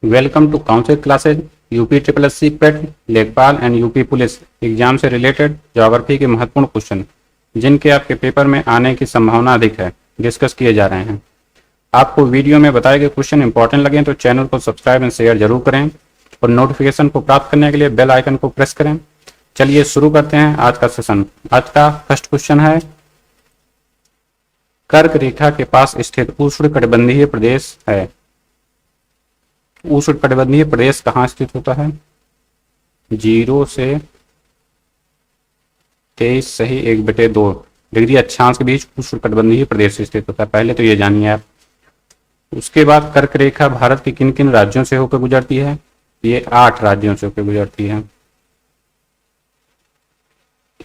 Welcome to council classes UP triple S C PET लेखपाल and UP police exam से related geography के महत्वपूर्ण question जिनके आपके पेपर में आने की संभावना अधिक है डिस्कस किए जा रहे हैं। आपको वीडियो में बताए गए क्वेश्चन इंपॉर्टेंट लगे तो चैनल को सब्सक्राइब एंड शेयर जरूर करें और नोटिफिकेशन को प्राप्त करने के लिए बेल आइकन को प्रेस करें। चलिए शुरू करते हैं आज का सेशन। आज का फर्स्ट क्वेश्चन है, कर्क रेखा के पास स्थित उष्णकटिबंधीय प्रदेश है। उष्णकटिबंधीय प्रदेश कहाँ स्थित होता है? 0 से 23 सही 1/2 डिग्री अक्षांश के बीच उष्णकटिबंधीय प्रदेश स्थित होता है। पहले तो ये जानिए आप। उसके बाद कर्क रेखा भारत के किन किन राज्यों से होकर गुजरती है? ये 8 राज्यों से होकर गुजरती है।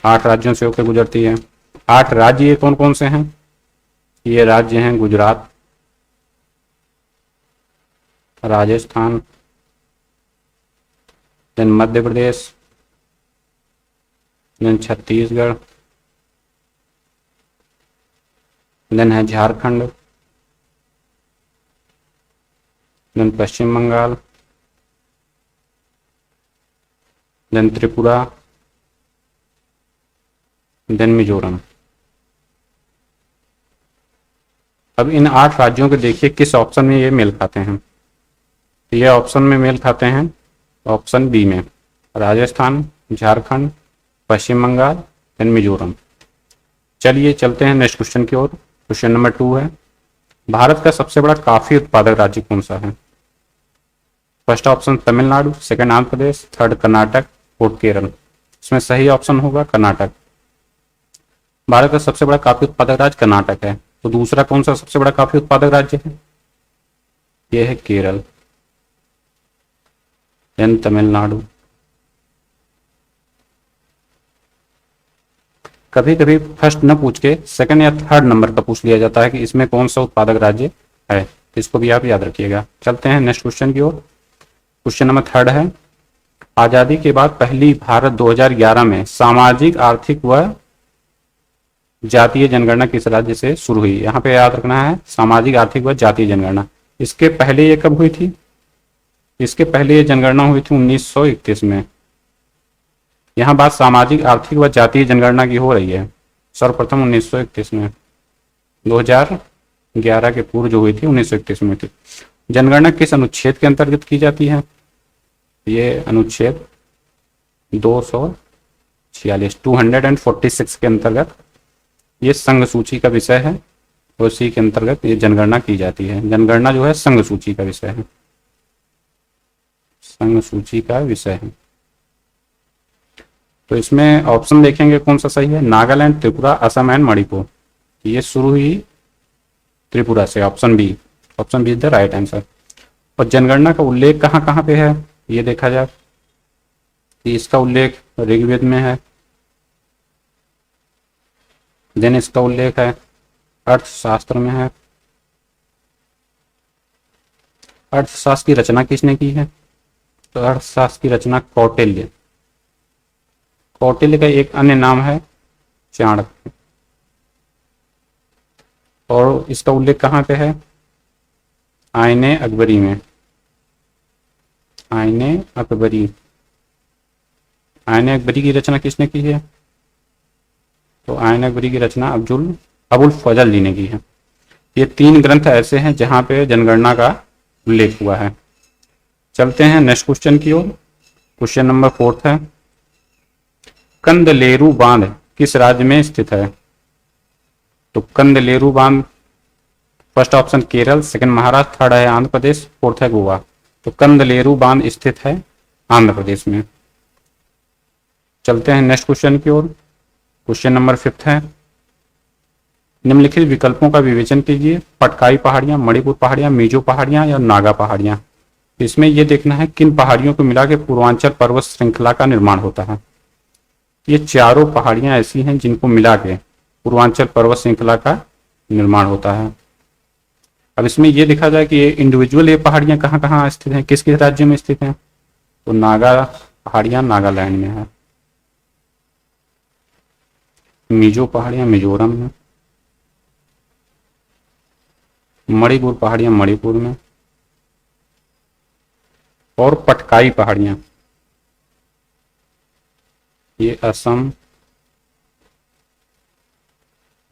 8 राज्यों से होकर गुजरती है। 8 राज्य ये कौन कौन से हैं? ये राज्य हैं Gujarat, Rajasthan, then Madhya Pradesh, then Chhattisgarh, then है झारखंड, देन पश्चिम बंगाल, देन त्रिपुरा, देन मिजोरम। अब इन 8 राज्यों को देखिए किस ऑप्शन में ये मेल खाते हैं। ये ऑप्शन में मेल खाते हैं ऑप्शन बी में, राजस्थान, झारखंड, पश्चिम बंगाल, देन मिजोरम। चलिए चलते हैं नेक्स्ट क्वेश्चन की ओर। क्वेश्चन नंबर 2 है, भारत का सबसे बड़ा कॉफी उत्पादक राज्य कौन सा है? First option Tamil Nadu, second Andhra Pradesh, third Karnataka, fourth Kerala. इसमें सही ऑप्शन होगा कर्नाटक। भारत का सबसे बड़ा कॉफी उत्पादक राज्य कर्नाटक है। तो दूसरा कौन सा सबसे बड़ा कॉफी उत्पादक राज्य है? यह है केरल, देन तमिलनाडु। कभी कभी फर्स्ट न पूछ के सेकंड या थर्ड नंबर का पूछ लिया जाता है कि इसमें कौन सा उत्पादक राज्य है। इसको भी आप याद रखिएगा। चलते हैं नेक्स्ट क्वेश्चन की ओर। क्वेश्चन नंबर 3 है, आजादी के बाद पहली भारत 2011 में सामाजिक आर्थिक व जातीय जनगणना किस राज्य से शुरू हुई? यहाँ पे याद रखना है सामाजिक आर्थिक व जातीय जनगणना। इसके पहले ये कब हुई थी? इसके पहले ये जनगणना हुई थी 1931 में। यहाँ बात सामाजिक आर्थिक व जातीय जनगणना की हो रही है। सर्वप्रथम 1931 में, 2011 के पूर्व जो हुई थी 1931 में थी। जनगणना किस अनुच्छेद के अंतर्गत की जाती है? ये अनुच्छेद 246 के अंतर्गत ये संघ सूची का विषय है। उसी के अंतर्गत ये जनगणना की जाती है। जनगणना जो है संघ सूची का विषय है, संघ सूची का विषय है। तो इसमें ऑप्शन देखेंगे कौन सा सही है। नागालैंड, त्रिपुरा, असम एंड मणिपुर। ये शुरू हुई त्रिपुरा से। Option B is the right answer. और जनगणना का उल्लेख कहाँ कहाँ पे है ये देखा जाए कि इसका उल्लेख ऋग्वेद में है, देन इसका उल्लेख है अर्थशास्त्र में है। अर्थशास्त्र की रचना किसने की है? तो अर्थशास्त्र की रचना कौटिल्य का एक अन्य नाम है चाणक्य। और इसका उल्लेख कहाँ पे है? आईने अकबरी में। आईने अकबरी की रचना किसने की है? तो आईने अकबरी की रचना अबुल फजल जी ने की है। ये 3 ग्रंथ ऐसे हैं जहां पे जनगणना का उल्लेख हुआ है। चलते हैं नेक्स्ट क्वेश्चन की ओर। क्वेश्चन नंबर 4 है, कंदलेरू बांध किस राज्य में स्थित है? तो कंदलेरू बांध, first option Kerala, second Maharashtra, third है आंध्र प्रदेश, फोर्थ है गोवा। तो कंदलेरू बांध स्थित है आंध्र प्रदेश में। चलते हैं नेक्स्ट क्वेश्चन की ओर। क्वेश्चन नंबर 5 है, निम्नलिखित विकल्पों का विवेचन कीजिए। पटकाई पहाड़ियां, मणिपुर पहाड़ियां, मिजो पहाड़ियां या नागा पहाड़ियां। इसमें यह देखना है किन पहाड़ियों को मिला के पूर्वांचल पर्वत श्रृंखला का निर्माण होता है। ये चारों पहाड़ियां ऐसी हैं जिनको मिला के पूर्वांचल पर्वत श्रृंखला का निर्माण होता है। अब इसमें यह देखा जाए कि ये इंडिविजुअल ये पहाड़ियां कहाँ कहाँ स्थित हैं, किस किस राज्य में स्थित हैं। तो नागा पहाड़ियां नागालैंड में है, मिजो पहाड़ियां मिजोरम में, मणिपुर पहाड़ियां मणिपुर में, और पटकाई पहाड़ियां, ये असम,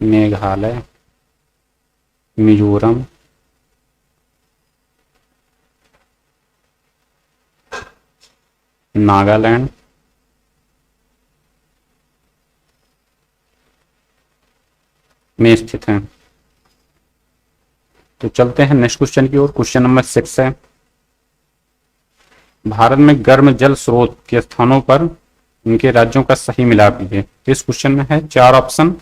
मेघालय, मिजोरम, नागालैंड, में स्थित हैं। तो चलते हैं नेक्स्ट क्वेश्चन की ओर। क्वेश्चन नंबर 6 है, भारत में गर्म जल स्रोत के स्थानों पर इनके राज्यों का सही मिलाप कीजिए। इस क्वेश्चन में है 4 ऑप्शन,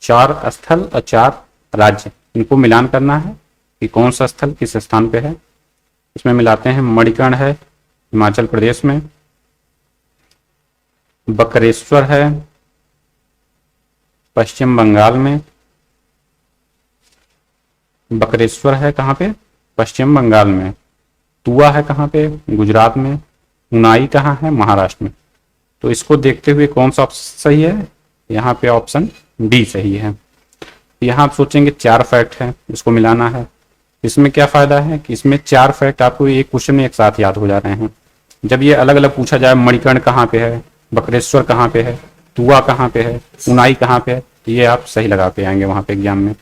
4 स्थल और 4 राज्य, इनको मिलान करना है कि कौन सा स्थल किस स्थान पे है। इसमें मिलाते हैं, मणिकर्ण है हिमाचल प्रदेश में, बकरेश्वर है पश्चिम बंगाल में, बकरेश्वर है कहाँ पे, पश्चिम बंगाल में, तुआ है कहाँ पे, गुजरात में, उनाई कहाँ है, महाराष्ट्र में। तो इसको देखते हुए कौन सा ऑप्शन सही है, यहाँ पे ऑप्शन डी सही है। यहाँ आप सोचेंगे 4 फैक्ट है, इसको मिलाना है। इसमें क्या फायदा है कि इसमें 4 फैक्ट आपको एक क्वेश्चन में एक साथ याद हो जा रहे हैं। जब ये अलग अलग पूछा जाए, मणिकर्ण कहाँ पे है, बकरेश्वर कहाँ पे है, तुआ कहाँ पे है, उनाई कहाँ पे है, तो ये आप सही लगा पे आएंगे वहां पे एग्जाम में।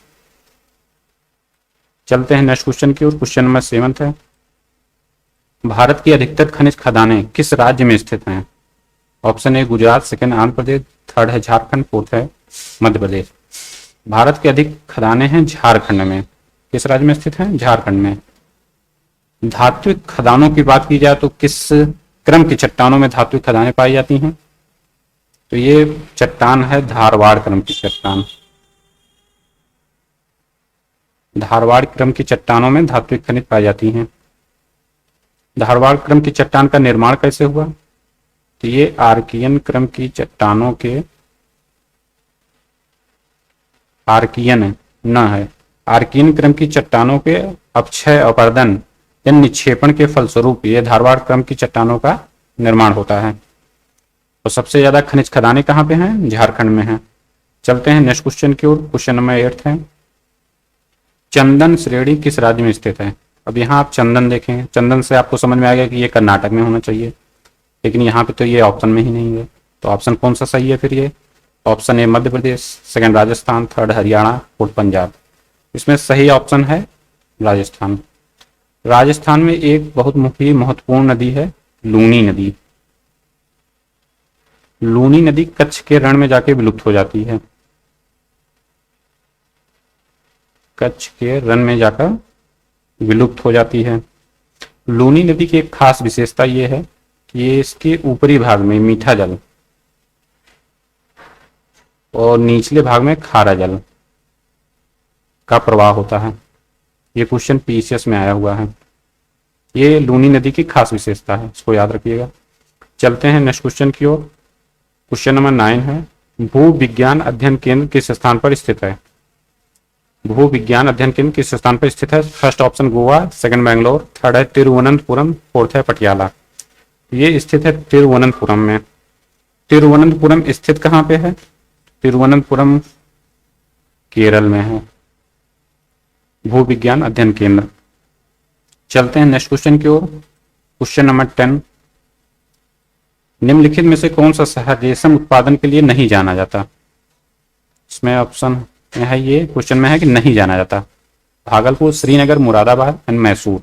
चलते हैं नेक्स्ट क्वेश्चन की ओर। क्वेश्चन नंबर 7 है, भारत की अधिकतर खनिज खदानें किस राज्य में स्थित हैं। Option A Gujarat, second Andhra Pradesh, third है झारखंड, फोर्थ है मध्य प्रदेश। भारत की अधिक खदानें हैं झारखंड में। किस राज्य में स्थित हैं, झारखंड में। धात्विक खदानों की बात की जाए तो किस क्रम की चट्टानों में धात्विक खदानें पाई जाती हैं, तो ये चट्टान है धारवाड़ क्रम की चट्टान। धारवाड़ क्रम की चट्टानों में धात्विक खनिज पाई जाती हैं। धारवाड़ क्रम की चट्टान का निर्माण कैसे हुआ, तो ये आर्कियन क्रम की चट्टानों के, आर्कियन न है, आर्कियन क्रम की चट्टानों के अपक्षय अपर्दन या निक्षेपण के फलस्वरूप ये धारवाड़ क्रम की चट्टानों का निर्माण होता है। तो सबसे ज्यादा खनिज खदानें कहाँ पे हैं, झारखंड में हैं। चलते हैं नेक्स्ट क्वेश्चन की ओर। क्वेश्चन नंबर 8 है, चंदन श्रेणी किस राज्य में स्थित है। अब यहाँ आप चंदन देखें, चंदन से आपको समझ में आ गया कि ये कर्नाटक में होना चाहिए, लेकिन यहाँ पे तो ये ऑप्शन में ही नहीं है। तो ऑप्शन कौन सा सही है फिर, ये option A Madhya Pradesh, second Rajasthan, third Haryana, fourth Punjab. इसमें सही ऑप्शन है राजस्थान। राजस्थान में एक बहुत मुख्य महत्वपूर्ण नदी है लूनी नदी। लूनी नदी कच्छ के रण में जाके विलुप्त हो जाती है। कच्छ के रण में जाकर विलुप्त हो जाती है। लूनी नदी की एक खास विशेषता ये है कि ये इसके ऊपरी भाग में मीठा जल और निचले भाग में खारा जल का प्रवाह होता है। ये क्वेश्चन पीसीएस में आया हुआ है। ये लूनी नदी की खास विशेषता है, इसको याद रखिएगा। चलते हैं नेक्स्ट क्वेश्चन की ओर। क्वेश्चन नंबर 9 है, भू विज्ञान अध्ययन केंद्र किस स्थान पर स्थित है। भू विज्ञान अध्ययन केंद्र किस स्थान पर स्थित है। First option Goa, second Bangalore, third है तिरुवनंतपुरम, फोर्थ है पटियाला। ये स्थित है तिरुवनंतपुरम में। तिरुवनंतपुरम स्थित कहाँ पे है, तिरुवनंतपुरम केरल में है भू विज्ञान अध्ययन केंद्र। चलते हैं नेक्स्ट क्वेश्चन की ओर। क्वेश्चन नंबर 10, निम्नलिखित में से कौन सा शहर रेशम उत्पादन के लिए नहीं जाना जाता। इसमें ऑप्शन है, ये क्वेश्चन में है कि नहीं जाना जाता। भागलपुर, श्रीनगर, मुरादाबाद एंड मैसूर।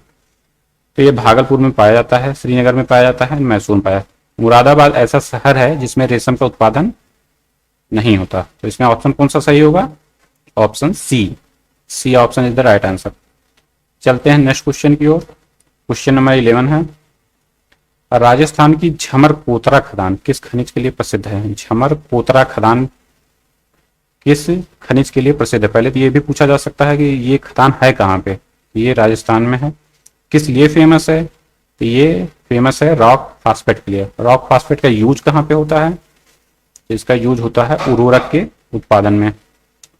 तो ये भागलपुर में पाया जाता है, श्रीनगर में पाया जाता है, मैसूर में पाया। मुरादाबाद ऐसा शहर है जिसमें रेशम का उत्पादन नहीं होता। तो इसमें ऑप्शन कौन सा सही होगा, option C option is the right answer. चलते हैं नेक्स्ट क्वेश्चन की ओर। क्वेश्चन नंबर 11 है, राजस्थान की झमर कोतरा खदान किस खनिज के लिए प्रसिद्ध है। झमर कोतरा खदान किस खनिज के लिए प्रसिद्ध है। पहले तो ये भी पूछा जा सकता है कि ये खदान है कहाँ पे, ये राजस्थान में है। किस लिए फेमस है, तो ये फेमस है रॉक फास्फेट के लिए। रॉक फास्फेट का यूज कहाँ पे होता है, इसका यूज होता है उर्वरक के उत्पादन में।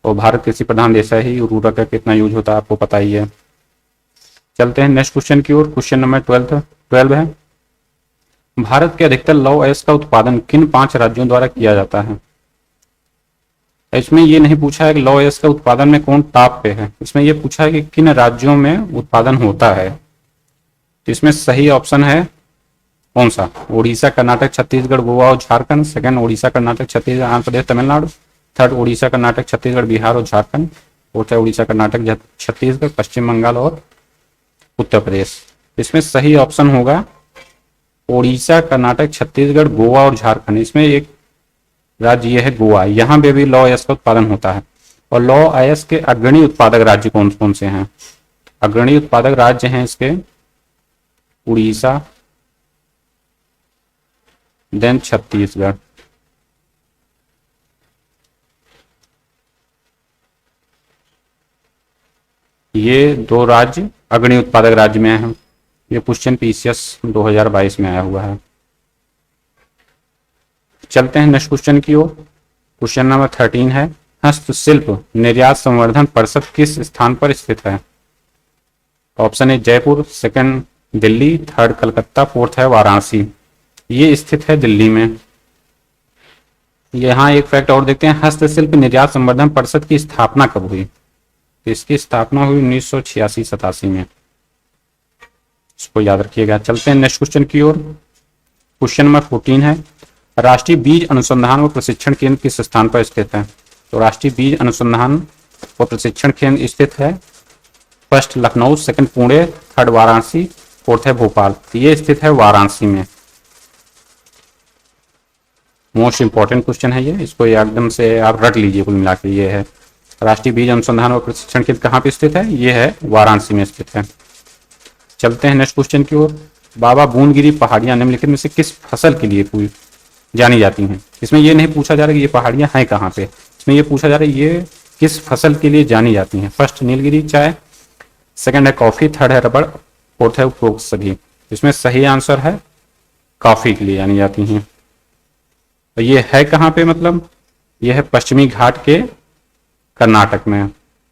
और भारत कृषि प्रधान देश है ही, उर्वरक का कितना यूज होता है आपको पता ही है। चलते हैं नेक्स्ट क्वेश्चन की ओर। क्वेश्चन नंबर 12 है, भारत के अधिकतर लौह अयस्क का उत्पादन किन 5 राज्यों द्वारा किया जाता है। इसमें ये नहीं पूछा है कि लौह अयस्क का उत्पादन में कौन टॉप पे है, इसमें ये पूछा है कि किन राज्यों में उत्पादन होता है। तो इसमें सही ऑप्शन है कौन सा? उड़ीसा, कर्नाटक, छत्तीसगढ़, गोवा और झारखंड। सेकंड उड़ीसा, कर्नाटक, छत्तीसगढ़, आंध्र प्रदेश, तमिलनाडु। थर्ड उड़ीसा, कर्नाटक, छत्तीसगढ़, बिहार और झारखंड। फोर्थ है उड़ीसा, कर्नाटक, छत्तीसगढ़, पश्चिम बंगाल और उत्तर प्रदेश। इसमें सही ऑप्शन होगा उड़ीसा, कर्नाटक, छत्तीसगढ़, गोवा और झारखंड। इसमें एक राज्य यह है गोवा, यहाँ पे भी लौ अयस्क का उत्पादन होता है। और लौ अयस्क के अग्रणी उत्पादक राज्य कौन कौन से हैं? अग्रणी उत्पादक राज्य हैं इसके उड़ीसा, देन छत्तीसगढ़। ये दो राज्य अग्रणी उत्पादक राज्य में हैं। ये क्वेश्चन पीसीएस 2022 में आया हुआ है। चलते हैं नेक्स्ट क्वेश्चन की ओर। क्वेश्चन नंबर 13 है, हस्तशिल्प निर्यात संवर्धन परिषद किस स्थान पर स्थित है? ऑप्शन ए Jaipur, second Delhi, third Calcutta, fourth है वाराणसी। ये स्थित है दिल्ली में। यहाँ एक फैक्ट और देखते हैं, हस्तशिल्प निर्यात संवर्धन परिषद की स्थापना कब हुई? इसकी स्थापना हुई 1986-87 में। इसको याद रखिएगा। चलते हैं नेक्स्ट क्वेश्चन की ओर। क्वेश्चन नंबर 14 है, राष्ट्रीय बीज अनुसंधान व प्रशिक्षण केंद्र किस स्थान पर स्थित है? तो राष्ट्रीय बीज अनुसंधान व प्रशिक्षण केंद्र स्थित है first Lucknow, second Pune, third Varanasi, fourth है भोपाल। ये स्थित है वाराणसी में। मोस्ट इंपॉर्टेंट क्वेश्चन है ये, इसको एकदम से आप रट लीजिए। कुल मिला के ये है राष्ट्रीय बीज अनुसंधान व प्रशिक्षण केंद्र कहाँ पे स्थित है? ये है वाराणसी में स्थित है। चलते हैं नेक्स्ट क्वेश्चन की ओर। बाबा बूनगिरी पहाड़ियां निम्नलिखित में से किस फसल के लिए जानी जाती हैं? इसमें ये नहीं पूछा जा रहा कि ये पहाड़ियां हैं कहाँ पे, इसमें ये पूछा जा रहा है ये किस फसल के लिए जानी जाती हैं। फर्स्ट नीलगिरी चाय, सेकंड है कॉफी, थर्ड है रबड़, फोर्थ है उपरोक्त सभी। इसमें सही आंसर है कॉफी के लिए जानी जाती हैं। तो ये है कहाँ पे, मतलब ये है पश्चिमी घाट के कर्नाटक में।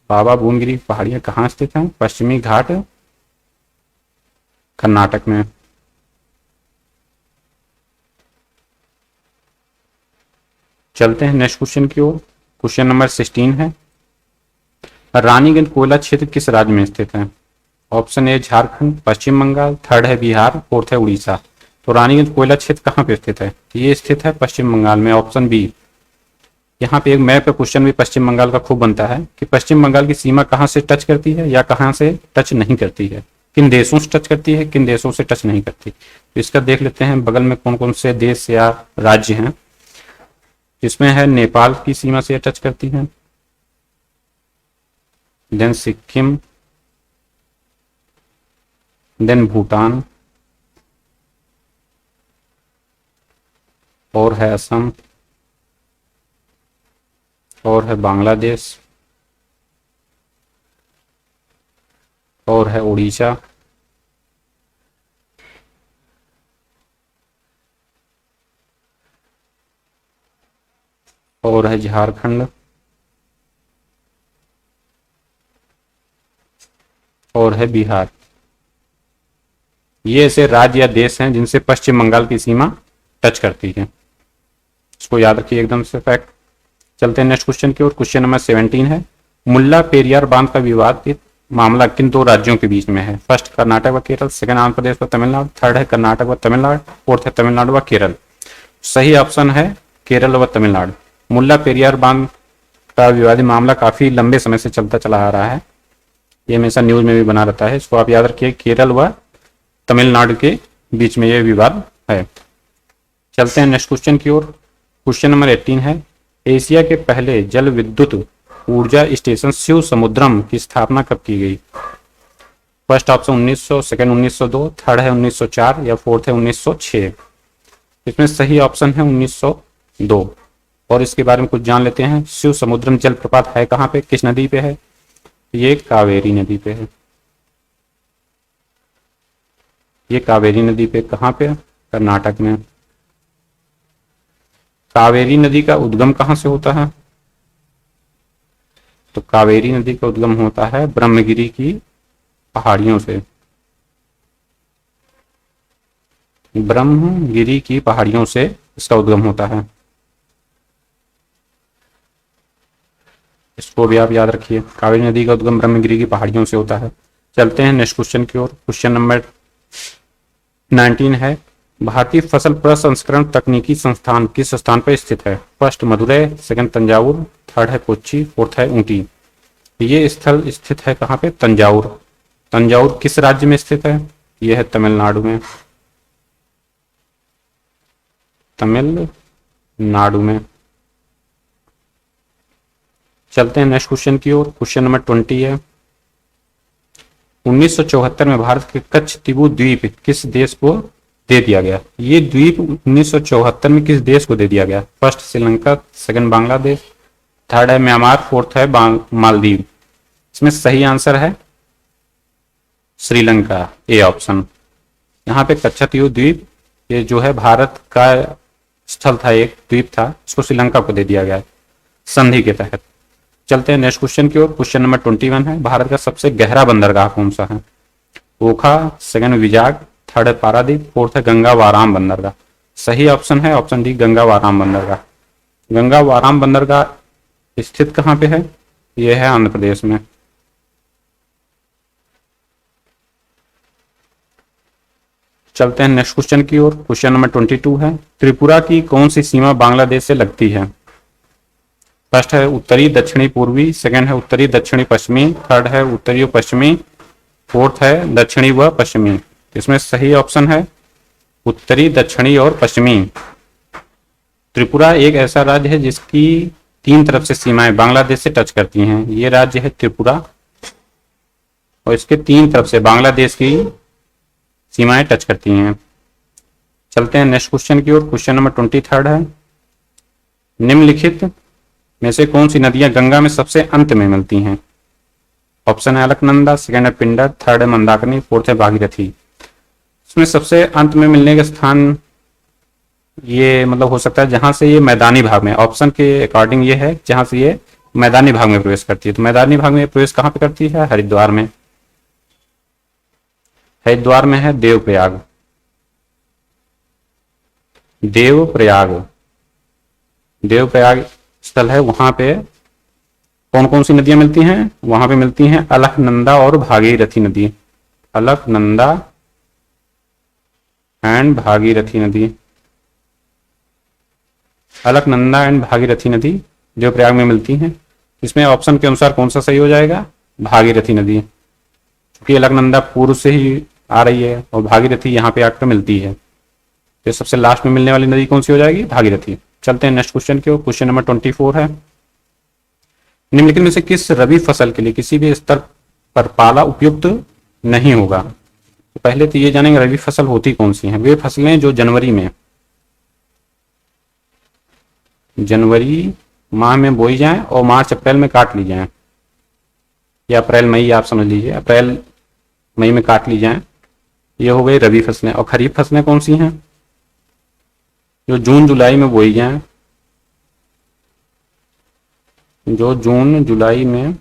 बाबा बूनगिरी पहाड़ियां कहाँ स्थित हैं? पश्चिमी घाट कर्नाटक में। चलते हैं नेक्स्ट क्वेश्चन की ओर। क्वेश्चन नंबर 16 है, रानीगंज कोयला क्षेत्र किस राज्य में स्थित है? Option A Jharkhand, Paschim Bangal, third है बिहार, फोर्थ है उड़ीसा। तो रानीगंज कोयला क्षेत्र कहाँ पे स्थित है? ये स्थित है पश्चिम बंगाल में, ऑप्शन बी। यहाँ पे एक मैप पे क्वेश्चन भी पश्चिम बंगाल का खूब बनता है कि पश्चिम बंगाल की सीमा कहाँ से टच करती है या कहाँ से टच नहीं करती है, किन देशों से टच करती है, किन देशों से टच नहीं करती। तो इसका देख लेते हैं बगल में कौन कौन से देश या राज्य हैं। इसमें है नेपाल की सीमा से टच करती है, देन सिक्किम, देन भूटान, और है असम, और है बांग्लादेश, और है उड़ीसा, और है झारखंड, और है बिहार। ये ऐसे राज्य या देश हैं जिनसे पश्चिम बंगाल की सीमा टच करती है। इसको याद रखिए एकदम से फैक्ट। चलते हैं नेक्स्ट क्वेश्चन की ओर। क्वेश्चन नंबर 17 है, मुल्ला पेरियार बांध का विवादित मामला किन दो राज्यों के बीच में है? फर्स्ट कर्नाटक व केरल, सेकंड आंध्र प्रदेश व तमिलनाडु, थर्ड है कर्नाटक व तमिलनाडु, फोर्थ है तमिलनाडु व केरल। सही ऑप्शन है केरल व तमिलनाडु। मुल्ला पेरियार बांध का विवादित मामला काफी लंबे समय से चलता चला आ रहा है, ये हमेशा न्यूज में भी बना रहता है। इसको आप याद रखिए, केरल व तमिलनाडु के बीच में यह विवाद है। चलते हैं नेक्स्ट क्वेश्चन की ओर। क्वेश्चन नंबर 18 है, एशिया के पहले जल विद्युत ऊर्जा स्टेशन शिव समुद्रम की स्थापना कब की गई? फर्स्ट ऑप्शन 1900, सेकंड 1902, थर्ड है 1904 या फोर्थ है 1906। इसमें सही ऑप्शन है 1902। और इसके बारे में कुछ जान लेते हैं। शिव समुद्रम जलप्रपात है कहाँ पे, किस नदी पे है? ये कावेरी नदी पे है। ये कावेरी नदी पे कहाँ पे? कर्नाटक में। कावेरी नदी का उद्गम कहाँ से होता है? तो कावेरी नदी का उद्गम होता है ब्रह्मगिरी की पहाड़ियों से। ब्रह्मगिरी की पहाड़ियों से इसका उद्गम होता है। इसको भी आप याद रखिए, कावेरी नदी का उद्गम ब्रह्मगिरी की पहाड़ियों से होता है। चलते हैं नेक्स्ट क्वेश्चन की ओर। क्वेश्चन नंबर 19 है, भारतीय फसल प्रसंस्करण तकनीकी संस्थान किस स्थान पर स्थित है? First Madurai, second Thanjavur, third है कोच्चि, फोर्थ है ऊटी। ये स्थल स्थित है कहाँ पे? तंजावुर। तंजावुर किस राज्य में स्थित है? यह है तमिलनाडु में। तमिलनाडु में। चलते हैं नेक्स्ट क्वेश्चन की ओर। क्वेश्चन नंबर 20 है, 1974 में भारत के कच्छ तिबू द्वीप किस देश को दे दिया गया? ये द्वीप 1974 में किस देश को दे दिया गया? First Sri Lanka, second Bangladesh, third है म्यांमार, फोर्थ है मालदीव। इसमें सही आंसर है श्रीलंका, ए ऑप्शन। यहाँ पे कच्छ तिबू द्वीप ये जो है भारत का स्थल था, एक द्वीप था, इसको श्रीलंका को दे दिया गया संधि के तहत। चलते हैं नेक्स्ट क्वेश्चन की ओर। क्वेश्चन नंबर 21 है, भारत का सबसे गहरा बंदरगाह कौन सा है? ओखा, सेकंड विजाग, थर्ड है पारादीप, फोर्थ है गंगा वाराम बंदरगाह। सही ऑप्शन है ऑप्शन डी, गंगा वाराम बंदरगाह। गंगा वाराम बंदरगाह स्थित कहाँ पे है? यह है आंध्र प्रदेश में। चलते हैं नेक्स्ट क्वेश्चन की ओर। क्वेश्चन नंबर 22 है, त्रिपुरा की कौन सी सीमा बांग्लादेश से लगती है? फर्स्ट है उत्तरी दक्षिणी पूर्वी, सेकंड है उत्तरी दक्षिणी पश्चिमी, थर्ड है उत्तरी व पश्चिमी, फोर्थ है दक्षिणी व पश्चिमी। इसमें सही ऑप्शन है उत्तरी दक्षिणी और पश्चिमी। त्रिपुरा एक ऐसा राज्य है जिसकी 3 तरफ से सीमाएं बांग्लादेश से टच करती हैं। ये राज्य है त्रिपुरा और इसके 3 तरफ से बांग्लादेश की सीमाएं टच करती हैं। चलते हैं नेक्स्ट क्वेश्चन की ओर। क्वेश्चन नंबर 23 है, निम्नलिखित में से कौन सी नदियां गंगा में सबसे अंत में मिलती हैं? ऑप्शन है अलकनंदा, सेकंड है पिंडर, थर्ड है मंदाकिनी, फोर्थ है भागीरथी। इसमें सबसे अंत में मिलने का स्थान ये मतलब हो सकता है जहां से ये मैदानी भाग में, ऑप्शन के अकॉर्डिंग ये है जहां से ये मैदानी भाग में प्रवेश करती है। तो मैदानी भाग में प्रवेश कहां पे करती है? हरिद्वार में। हरिद्वार में है देवप्रयाग। देवप्रयाग स्थल है, वहां पे कौन कौन सी नदियां मिलती हैं? वहां पे मिलती हैं अलकनंदा और भागीरथी नदी। अलकनंदा एंड भागीरथी नदी। अलकनंदा एंड भागीरथी नदी देवप्रयाग में मिलती हैं। इसमें ऑप्शन के अनुसार कौन सा सही हो जाएगा? भागीरथी नदी, क्योंकि अलकनंदा पूर्व से ही आ रही है और भागीरथी यहाँ पे आकर मिलती है। तो सबसे लास्ट में मिलने वाली नदी कौन सी हो जाएगी? भागीरथी। चलते हैं नेक्स्ट क्वेश्चन की ओर। क्वेश्चन नंबर 24 है, निम्नलिखित में से किस रबी फसल के लिए किसी भी स्तर पर पाला उपयुक्त नहीं होगा? तो पहले तो ये जानेंगे रबी फसल होती कौन सी हैं। वे फसलें जो जनवरी माह में बोई जाएं और मार्च अप्रैल में काट ली जाएं, या अप्रैल मई आप समझ लीजिए, अप्रैल मई में काट ली जाएं, ये हो गई रबी फसलें। और खरीफ फसलें कौन सी हैं? जो जून जुलाई में बोई जाएं, जो जून जुलाई में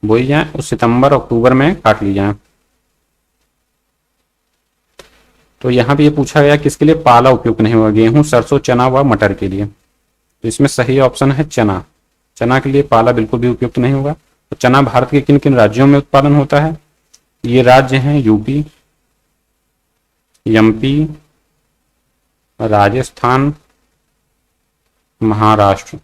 बोई जाएं और सितंबर अक्टूबर में काट ली जाएं। तो यहाँ पे ये पूछा गया किसके लिए पाला उपयुक्त नहीं होगा? गेहूं, सरसों, चना व मटर के लिए। तो इसमें सही ऑप्शन है चना। चना के लिए पाला बिल्कुल भी उपयुक्त नहीं होगा। तो चना भारत के किन किन राज्यों में उत्पादन होता है? ये राज्य हैं यूपी, एमपी, राजस्थान, महाराष्ट्र।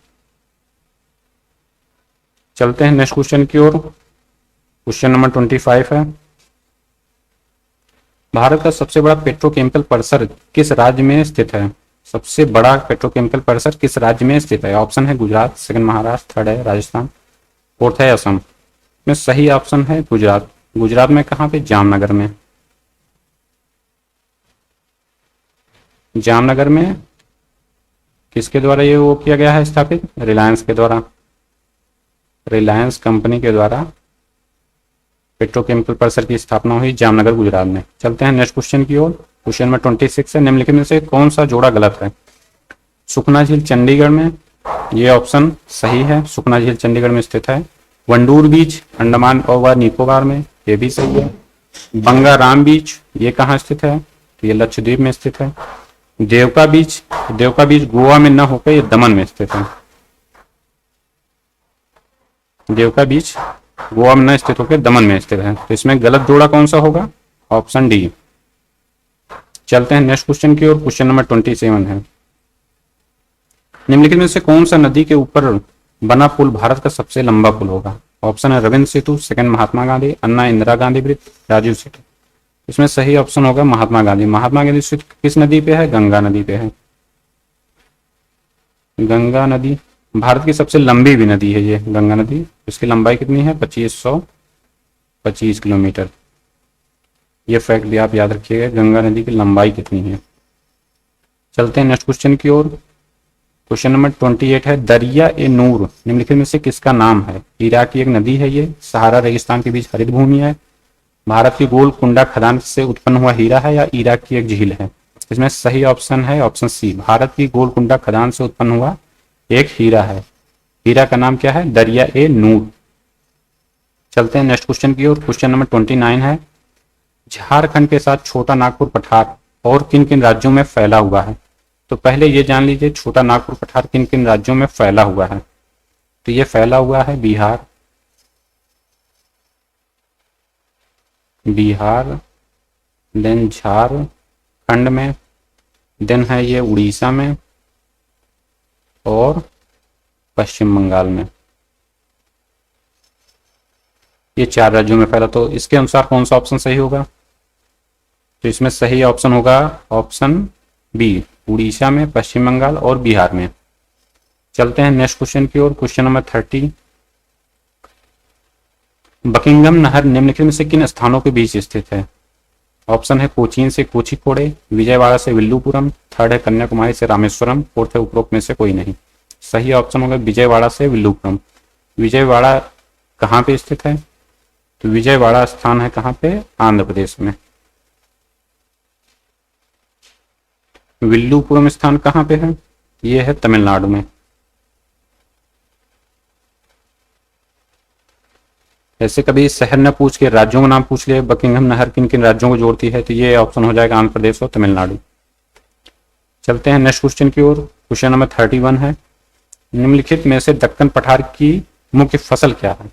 चलते हैं नेक्स्ट क्वेश्चन की ओर। क्वेश्चन नंबर 25 है, भारत का सबसे बड़ा पेट्रोकेमिकल परिसर किस राज्य में स्थित है? सबसे बड़ा पेट्रोकेमिकल परिसर किस राज्य में स्थित है? ऑप्शन है गुजरात, सेकंड महाराष्ट्र, थर्ड है राजस्थान, फोर्थ है असम। में सही ऑप्शन है गुजरात। गुजरात में कहाँ पे? जामनगर में। जामनगर में किसके द्वारा ये वो किया गया है स्थापित? रिलायंस के द्वारा। रिलायंस कंपनी के द्वारा पेट्रोकेमिकल परिसर की स्थापना हुई जामनगर गुजरात में। चलते हैं नेक्स्ट क्वेश्चन की ओर। क्वेश्चन नंबर 26 है, निम्नलिखित में से कौन सा जोड़ा गलत है? सुखना झील चंडीगढ़ में, ये ऑप्शन सही है, सुखना झील चंडीगढ़ में स्थित है। वंडूर बीच अंडमान और निकोबार में, ये भी सही है। बंगाराम बीच ये कहाँ स्थित है? तो ये लक्षद्वीप में स्थित है। देवका बीच गोवा में न होकर ये दमन में स्थित है। देवका बीच गोवा में न स्थित होकर दमन में स्थित है। तो इसमें गलत जोड़ा कौन सा होगा? Option D. चलते हैं नेक्स्ट क्वेश्चन की ओर। क्वेश्चन नंबर 27 है, निम्नलिखित में से कौन सा नदी के ऊपर बना पुल भारत का सबसे लंबा पुल होगा? ऑप्शन है रविंद्र सेतु, सेकंड महात्मा गांधी, अन्ना इंदिरा गांधी ब्रिज, राजीव सेतु। इसमें सही ऑप्शन होगा महात्मा गांधी। महात्मा गांधी स्थित किस नदी पे है? गंगा नदी पे है। गंगा नदी भारत की सबसे लंबी भी नदी है ये गंगा नदी। इसकी लंबाई कितनी है? 2525 किलोमीटर। ये फैक्ट भी आप याद रखिएगा, गंगा नदी की लंबाई कितनी है। चलते हैं नेक्स्ट क्वेश्चन की ओर। क्वेश्चन नंबर 28 है, दरिया ए नूर निम्नलिखित में से किसका नाम है? इराक की एक नदी है ये, सहारा रेगिस्तान के बीच हरित भूमि है, भारत की गोलकुंडा खदान से उत्पन्न हुआ हीरा है, या इराक की एक झील है? इसमें सही ऑप्शन है ऑप्शन सी, भारत की गोलकुंडा खदान से उत्पन्न हुआ एक हीरा है। हीरा का नाम क्या है? दरिया ए नूर। चलते हैं नेक्स्ट क्वेश्चन की ओर। क्वेश्चन नंबर 29 है, झारखंड के साथ छोटा नागपुर पठार और किन किन राज्यों में फैला हुआ है? तो पहले ये जान लीजिए छोटा नागपुर पठार किन किन राज्यों में फैला हुआ है। तो ये फैला हुआ है बिहार, देन झारखंड में, देन है ये उड़ीसा में और पश्चिम बंगाल में। ये 4 राज्यों में फैला। तो इसके अनुसार कौन सा ऑप्शन सही होगा? तो इसमें सही ऑप्शन होगा ऑप्शन बी, उड़ीसा में, पश्चिम बंगाल और बिहार में। चलते हैं नेक्स्ट क्वेश्चन की ओर। क्वेश्चन नंबर 30, बकिंगम नहर निम्नलिखित में से किन स्थानों के बीच स्थित है? ऑप्शन है कोचीन से कोझिकोडे, विजयवाड़ा से विल्लुपुरम, थर्ड है कन्याकुमारी से रामेश्वरम, फोर्थ है उपरोक्त में से कोई नहीं। सही ऑप्शन होगा विजयवाड़ा से विल्लुपुरम। विजयवाड़ा कहाँ पे स्थित है? तो विजयवाड़ा स्थान है कहाँ पे? आंध्र प्रदेश में। विल्लुपुरम स्थान कहाँ पे है? ये है तमिलनाडु में। ऐसे कभी शहर न पूछ के राज्यों का नाम पूछ लिया, बकिंगम नहर किन किन राज्यों को जोड़ती है, तो ये ऑप्शन हो जाएगा आंध्र प्रदेश और तमिलनाडु। चलते हैं नेक्स्ट क्वेश्चन की ओर। क्वेश्चन नंबर 31 है, निम्नलिखित में से दक्कन पठार की मुख्य फसल क्या है?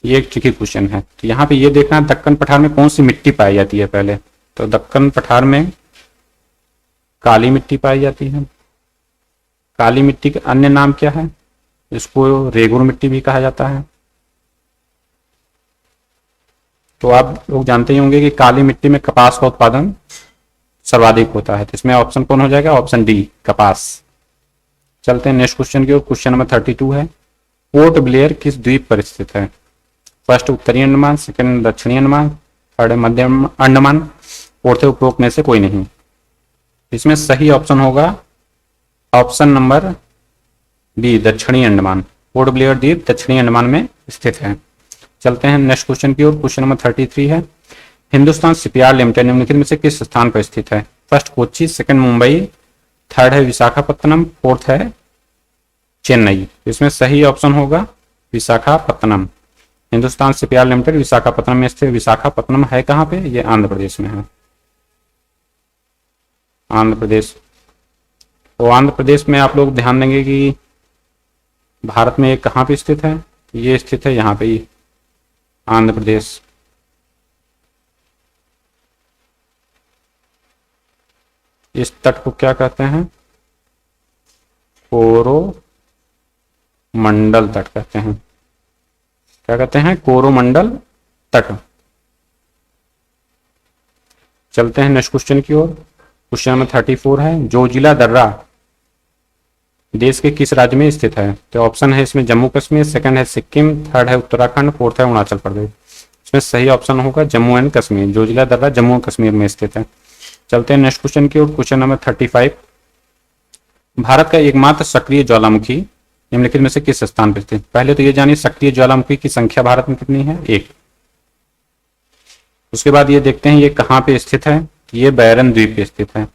ये एक ट्रिकी क्वेश्चन है। तो यहाँ पे ये देखना है दक्कन पठार में कौन सी मिट्टी पाई जाती है पहले। तो दक्कन पठार में काली मिट्टी पाई जाती है। काली मिट्टी के अन्य नाम क्या है? इसको रेगुर मिट्टी भी कहा जाता है। तो आप लोग जानते ही होंगे कि काली मिट्टी में कपास का उत्पादन सर्वाधिक होता है। तो इसमें ऑप्शन कौन हो जाएगा? ऑप्शन डी, कपास। चलते हैं नेक्स्ट क्वेश्चन की ओर। क्वेश्चन नंबर 32 है, पोर्ट ब्लेयर किस द्वीप पर स्थित है? फर्स्ट उत्तरी अंडमान, सेकंड दक्षिणी अंडमान, थर्ड मध्य अंडमान, फोर्थ उपरोक्त में से कोई नहीं। इसमें सही ऑप्शन होगा ऑप्शन नंबर बी, दक्षिणी अंडमान। पोर्ट ब्लेयर द्वीप दक्षिणी अंडमान में स्थित है। चलते हैं नेक्स्ट क्वेश्चन की ओर। क्वेश्चन नंबर 33 है, हिंदुस्तान शिपयार्ड लिमिटेड निम्नलिखित में से किस स्थान पर स्थित है? First Kochi, second Mumbai, third है विशाखापत्तनम, फोर्थ है चेन्नई। इसमें सही ऑप्शन होगा विशाखापत्तनम। हिंदुस्तान शिपयार्ड लिमिटेड विशाखापत्तनम में स्थित। विशाखापत्तनम है कहाँ पे? ये आंध्र प्रदेश में है। आंध्र प्रदेश। तो आंध्र प्रदेश में आप लोग ध्यान देंगे कि भारत में ये कहाँ पे स्थित है? ये स्थित है यहाँ पे ही, आंध्र प्रदेश। इस तट को क्या कहते हैं? कोरोमंडल तट कहते हैं। क्या कहते हैं? कोरोमंडल तट। चलते हैं नेक्स्ट क्वेश्चन की ओर। क्वेश्चन नंबर 34 है, जोजिला दर्रा देश के किस राज्य में स्थित है? तो ऑप्शन है इसमें जम्मू कश्मीर, सेकंड है सिक्किम, थर्ड है उत्तराखंड, फोर्थ है अरुणाचल प्रदेश। इसमें सही ऑप्शन होगा जम्मू एंड कश्मीर। जोजिला दर्रा जम्मू और कश्मीर में स्थित है। चलते हैं नेक्स्ट क्वेश्चन की ओर। क्वेश्चन नंबर 35, भारत का एकमात्र सक्रिय ज्वालामुखी निम्नलिखित में से किस स्थान पर स्थित? पहले तो ये जानिए सक्रिय ज्वालामुखी की संख्या भारत में कितनी है? 1। उसके बाद ये देखते हैं ये कहाँ पे स्थित है। ये बैरन द्वीप पे स्थित है।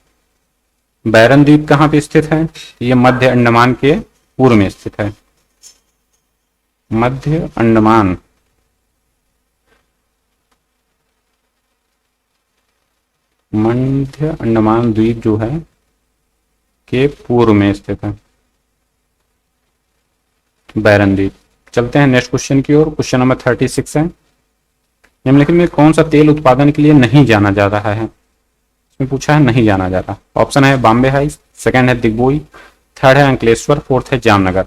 बैरन द्वीप कहाँ पे स्थित है? ये मध्य अंडमान के पूर्व में स्थित है। मध्य अंडमान, मध्य अंडमान द्वीप जो है के पूर्व में स्थित है बैरन द्वीप। चलते हैं नेक्स्ट क्वेश्चन की ओर। क्वेश्चन नंबर 36 है, निम्नलिखित में कौन सा तेल उत्पादन के लिए नहीं जाना जा रहा है? इसमें पूछा है नहीं जाना जा रहा। ऑप्शन है बॉम्बे हाई, सेकंड है दिग्बोई, थर्ड है अंकलेश्वर, फोर्थ है जामनगर।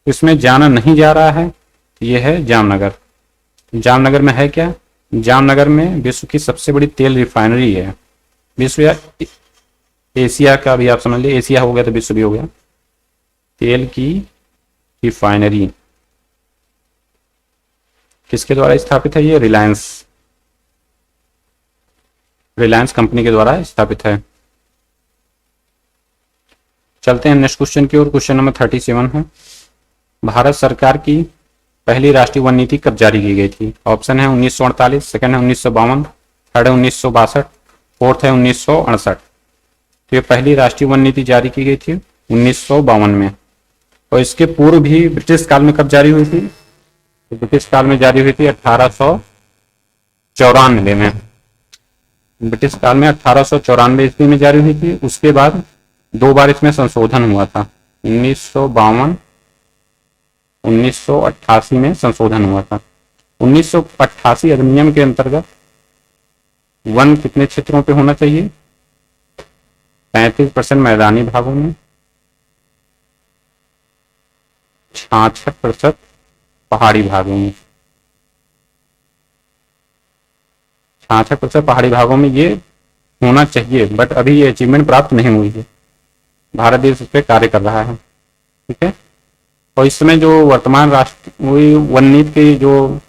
इसमें जाना नहीं जा रहा है, ये है जामनगर। जामनगर में है क्या? जामनगर में विश्व की सबसे बड़ी तेल रिफाइनरी है। विश्व या एशिया का भी आप समझ लीजिए, एशिया हो गया तो विश्व भी हो गया। तेल की रिफाइनरी किसके द्वारा स्थापित है? ये रिलायंस कंपनी के द्वारा स्थापित है। चलते हैं नेक्स्ट क्वेश्चन की ओर। क्वेश्चन नंबर 37 है, भारत सरकार की पहली राष्ट्रीय वन नीति कब जारी की गई थी? ऑप्शन है 1948, सेकंड है 1952, थर्ड है 1962, फोर्थ है 1968। तो ये पहली राष्ट्रीय वन नीति जारी की गई थी 1952 में। और इसके पूर्व भी ब्रिटिश काल में कब जारी हुई थी? तो ब्रिटिश काल में जारी हुई थी 1894 में। ब्रिटिश काल में 1894 ईस्वी में जारी हुई थी। उसके बाद 2 बार इसमें संशोधन हुआ था, 1952, 1988 में संशोधन हुआ था। 1988 अधिनियम के अंतर्गत वन कितने क्षेत्रों पे होना चाहिए? 35% मैदानी भागों में, 66% पहाड़ी भागों में। 66% पहाड़ी भागों में ये होना चाहिए, बट अभी ये अचीवमेंट प्राप्त नहीं हुई है। भारत देश इस पर कार्य कर रहा है, ठीक है। और इस समय जो वर्तमान राष्ट्रीय वन नीति के जो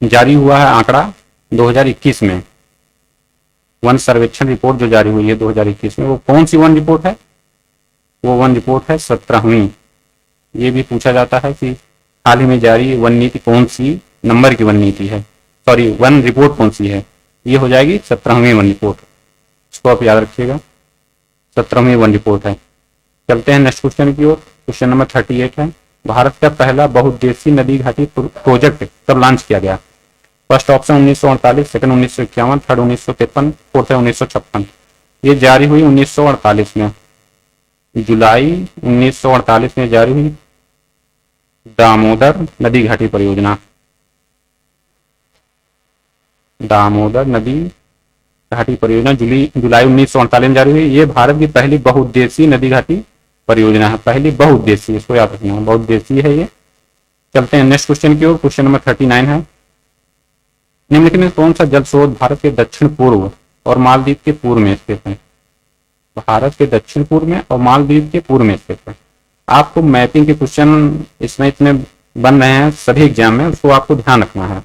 जारी हुआ है आंकड़ा 2021 में, वन सर्वेक्षण रिपोर्ट जो जारी हुई है 2021 में, वो कौन सी वन रिपोर्ट है? वो वन रिपोर्ट है 17वीं। ये भी पूछा जाता है कि हाल ही में जारी वन नीति कौन सी नंबर की वन नीति है, सॉरी वन रिपोर्ट कौन सी है? ये हो जाएगी 17वीं वन रिपोर्ट। इसको आप याद रखिएगा, 17वीं वन रिपोर्ट है। चलते हैं नेक्स्ट क्वेश्चन की ओर। क्वेश्चन नंबर 38 है, भारत का पहला बहुउद्देशीय नदी घाटी प्रोजेक्ट कब लॉन्च किया गया? First option 1948, second 1951, third 1953, fourth है 1956। ये जारी हुई 1948 में, जुलाई 1948 में जारी हुई दामोदर नदी घाटी परियोजना। दामोदर नदी घाटी परियोजना जुलाई 1948 में जारी हुई। ये भारत की पहली बहुउद्देशीय नदी घाटी परियोजना है, पहली बहुउद्देशीय, इसको याद रखना है, बहुउद्देशीय है ये। चलते हैं नेक्स्ट क्वेश्चन की ओर। क्वेश्चन नंबर 39 है, निम्नलिखित में कौन सा जल स्रोत भारत के दक्षिण पूर्व और मालदीव के पूर्व में स्थित है? भारत के दक्षिण पूर्व में और मालदीव के पूर्व में स्थित है। आपको मैपिंग के क्वेश्चन इसमें इतने बन रहे हैं सभी एग्जाम में, उसको आपको ध्यान रखना है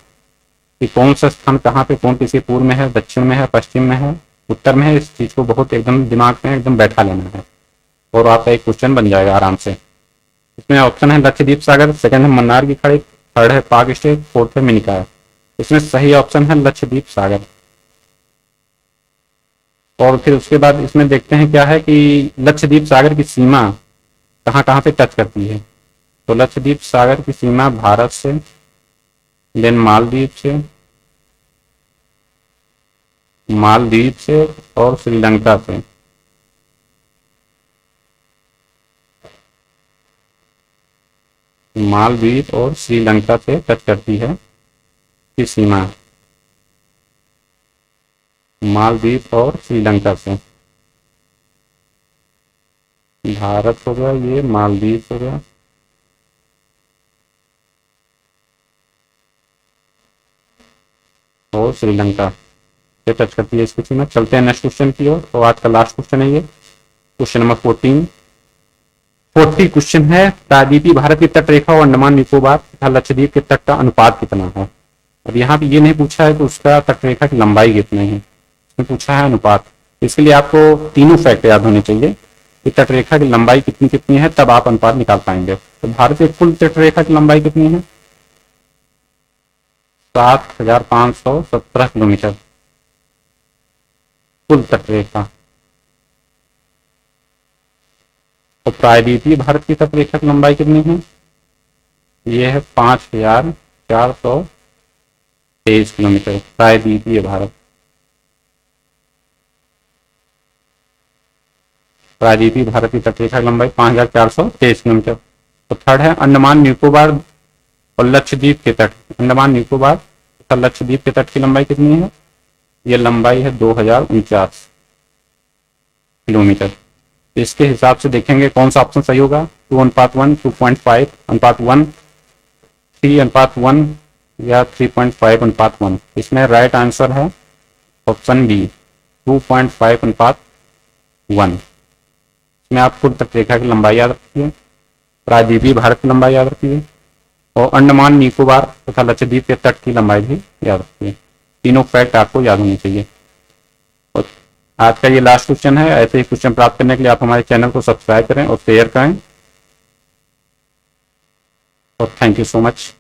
कि कौन सा स्थान कहाँ पे, कौन किसी पूर्व में है, दक्षिण में है, पश्चिम में है, उत्तर में है। इस चीज को बहुत एकदम दिमाग में एकदम बैठा लेना है और आपका एक क्वेश्चन बन जाएगा आराम से। इसमें ऑप्शन है लक्षद्वीप सागर, सेकंड है मन्नार की खाड़ी, थर्ड है पाक स्टेट, फोर्थ है मिनिकॉय। इसमें सही ऑप्शन है लक्षद्वीप सागर। और फिर उसके बाद इसमें देखते हैं क्या है कि लक्षद्वीप सागर की सीमा कहाँ कहाँ पे टच करती है। तो लक्षद्वीप सागर की सीमा भारत से, देन मालदीव से और श्रीलंका से। मालदीव और श्रीलंका से टच करती है की सीमा, मालदीव और श्रीलंका से। भारत हो गया, ये मालदीव हो गया, और श्रीलंका से टच करती है इसकी सीमा। चलते हैं नेक्स्ट क्वेश्चन की ओर। तो आज का लास्ट क्वेश्चन है ये, क्वेश्चन नंबर 40 क्वेश्चन है, प्रायद्वीपीय भारत की तट रेखा और अंडमान निकोबार तथा लक्षद्वीप के तट का अनुपात कितना है? अब यहाँ पे ये नहीं पूछा है कि उसका तट रेखा की लंबाई कितनी है, इसमें पूछा है अनुपात। इसके लिए आपको तीनों फैक्ट याद होने चाहिए कि तट रेखा की लंबाई कितनी कितनी है, तब आप अनुपात निकाल पाएंगे। तो भारत की कुल तट रेखा की लंबाई कितनी है? 7517 किलोमीटर कुल तट रेखा। तो प्रायद्वीपीय भारत की तट रेखा की लंबाई कितनी है? ये है 5423 किलोमीटर प्रायद्वीपीय भारत। प्रायद्वीपीय भारत की तट रेखा की लंबाई 5423 किलोमीटर। तो थर्ड है अंडमान निकोबार और लक्षद्वीप के तट। अंडमान निकोबार तथा लक्षद्वीप के तट की लंबाई कितनी है? ये लंबाई है 2049। किलोमीटर। तो इसके हिसाब से देखेंगे कौन सा ऑप्शन सही होगा, 2:1, 2.5:1, 3:1 या 3.5:1। इसमें राइट आंसर है ऑप्शन बी, 2.5:1। इसमें आप कुल तटरेखा की लंबाई याद रखिए, प्रायद्वीपीय भारत की लंबाई याद रखिए, और अंडमान निकोबार तथा लक्षद्वीप के तट की लंबाई भी याद रखिए। तीनों फैक्ट आपको याद होनी चाहिए। और आज का ये लास्ट क्वेश्चन है। ऐसे ही क्वेश्चन प्राप्त करने के लिए आप हमारे चैनल को सब्सक्राइब करें और शेयर करें। और थैंक यू सो मच।